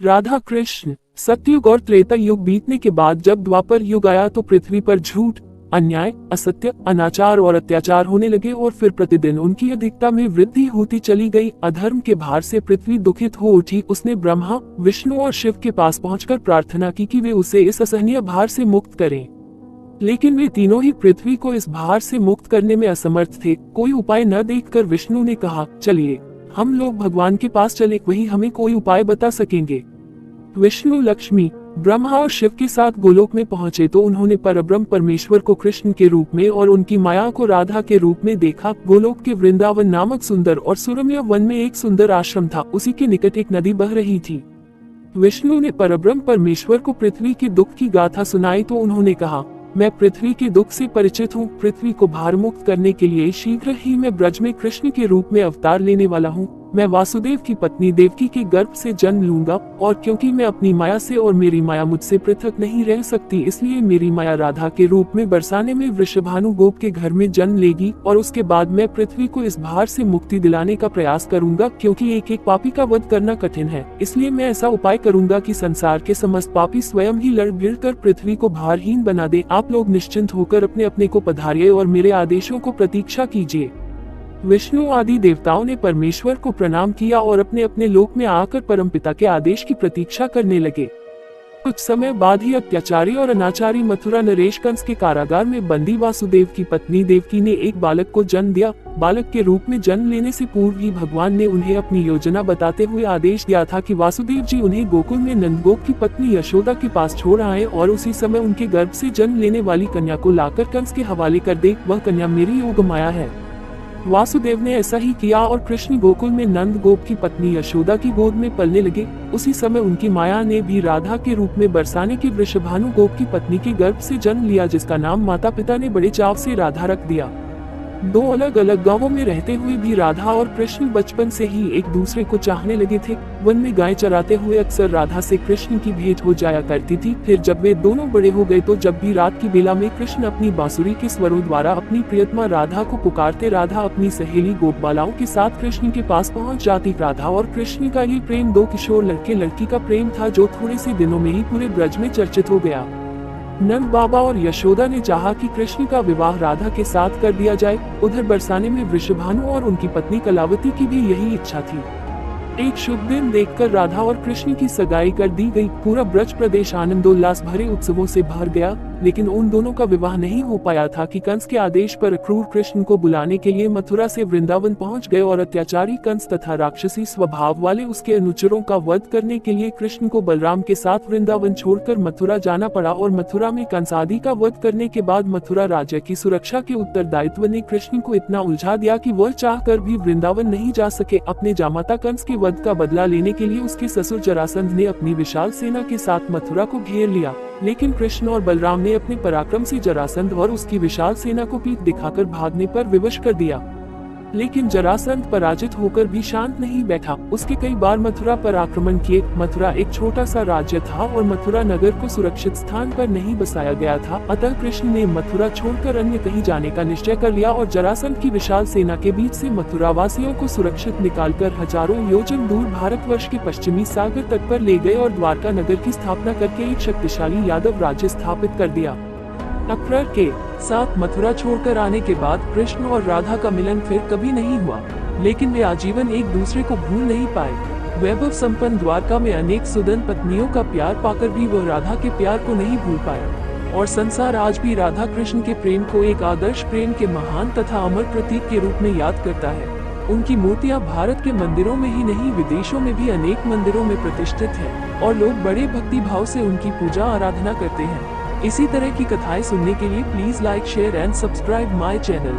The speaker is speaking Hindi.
राधा कृष्ण। सतयुग और त्रेता युग बीतने के बाद जब द्वापर युग आया तो पृथ्वी पर झूठ, अन्याय, असत्य, अनाचार और अत्याचार होने लगे और फिर प्रतिदिन उनकी अधिकता में वृद्धि होती चली गई। अधर्म के भार से पृथ्वी दुखित हो उठी। उसने ब्रह्मा, विष्णु और शिव के पास पहुंचकर प्रार्थना की कि वे उसे इस असहनीय भार से मुक्त करें, लेकिन वे तीनों ही पृथ्वी को इस भार से मुक्त करने में असमर्थ थे। कोई उपाय न देखकर विष्णु ने कहा, चलिए हम लोग भगवान के पास चले, वही हमें कोई उपाय बता सकेंगे। विष्णु, लक्ष्मी, ब्रह्मा और शिव के साथ गोलोक में पहुंचे तो उन्होंने परब्रह्म परमेश्वर को कृष्ण के रूप में और उनकी माया को राधा के रूप में देखा। गोलोक के वृंदावन नामक सुंदर और सुरम्य वन में एक सुंदर आश्रम था। उसी के निकट एक नदी बह रही थी। विष्णु ने परब्रह्म परमेश्वर को पृथ्वी के दुख की गाथा सुनाई तो उन्होंने कहा, मैं पृथ्वी के दुख से परिचित हूँ। पृथ्वी को भार मुक्त करने के लिए शीघ्र ही मैं ब्रज में कृष्ण के रूप में अवतार लेने वाला हूँ। मैं वासुदेव की पत्नी देवकी के गर्भ से जन्म लूंगा और क्योंकि मैं अपनी माया से और मेरी माया मुझसे पृथक नहीं रह सकती, इसलिए मेरी माया राधा के रूप में बरसाने में वृषभानु गोप के घर में जन्म लेगी और उसके बाद मैं पृथ्वी को इस भार से मुक्ति दिलाने का प्रयास करूंगा। क्योंकि एक एक पापी का वध करना कठिन है, इसलिए मैं ऐसा उपाय करूंगा कि संसार के समस्त पापी स्वयं ही लड़ भिड़ कर पृथ्वी को भारहीन बना दे। आप लोग निश्चिंत होकर अपने अपने को पधारिए और मेरे आदेशों को प्रतीक्षा कीजिए। विष्णु आदि देवताओं ने परमेश्वर को प्रणाम किया और अपने अपने लोक में आकर परमपिता के आदेश की प्रतीक्षा करने लगे। कुछ समय बाद ही अत्याचारी और अनाचारी मथुरा नरेश कंस के कारागार में बंदी वासुदेव की पत्नी देवकी ने एक बालक को जन्म दिया। बालक के रूप में जन्म लेने से पूर्व ही भगवान ने उन्हें अपनी योजना बताते हुए आदेश दिया था कि वासुदेव जी उन्हें गोकुल में नंदगोप की पत्नी यशोदा के पास छोड़ आए और उसी समय उनके गर्भ से जन्म लेने वाली कन्या को लाकर कंस के हवाले कर दे। वह कन्या मेरी योग माया है। वासुदेव ने ऐसा ही किया और कृष्ण गोकुल में नंद गोप की पत्नी यशोदा की गोद में पलने लगे। उसी समय उनकी माया ने भी राधा के रूप में बरसाने की वृषभानु गोप की पत्नी के गर्भ से जन्म लिया, जिसका नाम माता पिता ने बड़े चाव से राधा रख दिया। दो अलग अलग गांवों में रहते हुए भी राधा और कृष्ण बचपन से ही एक दूसरे को चाहने लगे थे। वन में गाय चराते हुए अक्सर राधा से कृष्ण की भेंट हो जाया करती थी। फिर जब वे दोनों बड़े हो गए तो जब भी रात की बेला में कृष्ण अपनी बांसुरी के स्वरों द्वारा अपनी प्रियतमा राधा को पुकारते, राधा अपनी सहेली गोपबालाओं के साथ कृष्ण के पास पहुंच जाती। राधा और कृष्ण का ये प्रेम दो किशोर लड़के लड़की का प्रेम था जो थोड़े से दिनों में ही पूरे ब्रज में चर्चित हो गया। नंद बाबा और यशोदा ने चाहा कि कृष्ण का विवाह राधा के साथ कर दिया जाए। उधर बरसाने में वृषभानु और उनकी पत्नी कलावती की भी यही इच्छा थी। एक शुभ दिन देखकर राधा और कृष्ण की सगाई कर दी गई। पूरा ब्रज प्रदेश आनंदोल्लास भरे उत्सवों से भर गया, लेकिन उन दोनों का विवाह नहीं हो पाया था कि कंस के आदेश पर क्रूर कृष्ण को बुलाने के लिए मथुरा से वृंदावन पहुंच गए और अत्याचारी कंस तथा राक्षसी स्वभाव वाले उसके अनुचरों का वध करने के लिए कृष्ण को बलराम के साथ वृंदावन छोड़कर मथुरा जाना पड़ा। और मथुरा में कंस आदि का वध करने के बाद मथुरा राज्य की सुरक्षा के उत्तरदायित्व ने कृष्ण को इतना उलझा दिया कि वह चाहकर भी वृंदावन नहीं जा सके। अपने जामाता कंस के वध का बदला लेने के लिए उसके ससुर जरासंध ने अपनी विशाल सेना के साथ मथुरा को घेर लिया, लेकिन कृष्ण और बलराम ने अपने पराक्रम से जरासंध और उसकी विशाल सेना को पीठ दिखाकर भागने पर विवश कर दिया। लेकिन जरासंध पराजित होकर भी शांत नहीं बैठा। उसके कई बार मथुरा पर आक्रमण किए। मथुरा एक छोटा सा राज्य था और मथुरा नगर को सुरक्षित स्थान पर नहीं बसाया गया था। अतः कृष्ण ने मथुरा छोड़कर अन्य कहीं जाने का निश्चय कर लिया और जरासंध की विशाल सेना के बीच से मथुरा वासियों को सुरक्षित निकालकर हजारों योजन दूर भारतवर्ष के पश्चिमी सागर तट पर ले गए और द्वारका नगर की स्थापना करके एक शक्तिशाली यादव राज्य स्थापित कर दिया। अक्रूर के साथ मथुरा छोड़कर आने के बाद कृष्ण और राधा का मिलन फिर कभी नहीं हुआ, लेकिन वे आजीवन एक दूसरे को भूल नहीं पाए। वैभव संपन्न द्वारका में अनेक सुदन पत्नियों का प्यार पाकर भी वो राधा के प्यार को नहीं भूल पाए और संसार आज भी राधा कृष्ण के प्रेम को एक आदर्श प्रेम के महान तथा अमर प्रतीक के रूप में याद करता है। उनकी मूर्तियां भारत के मंदिरों में ही नहीं, विदेशों में भी अनेक मंदिरों में प्रतिष्ठित है और लोग बड़े भक्ति भाव से उनकी पूजा आराधना करते हैं। इसी तरह की कथाएं सुनने के लिए please like, share and subscribe my channel.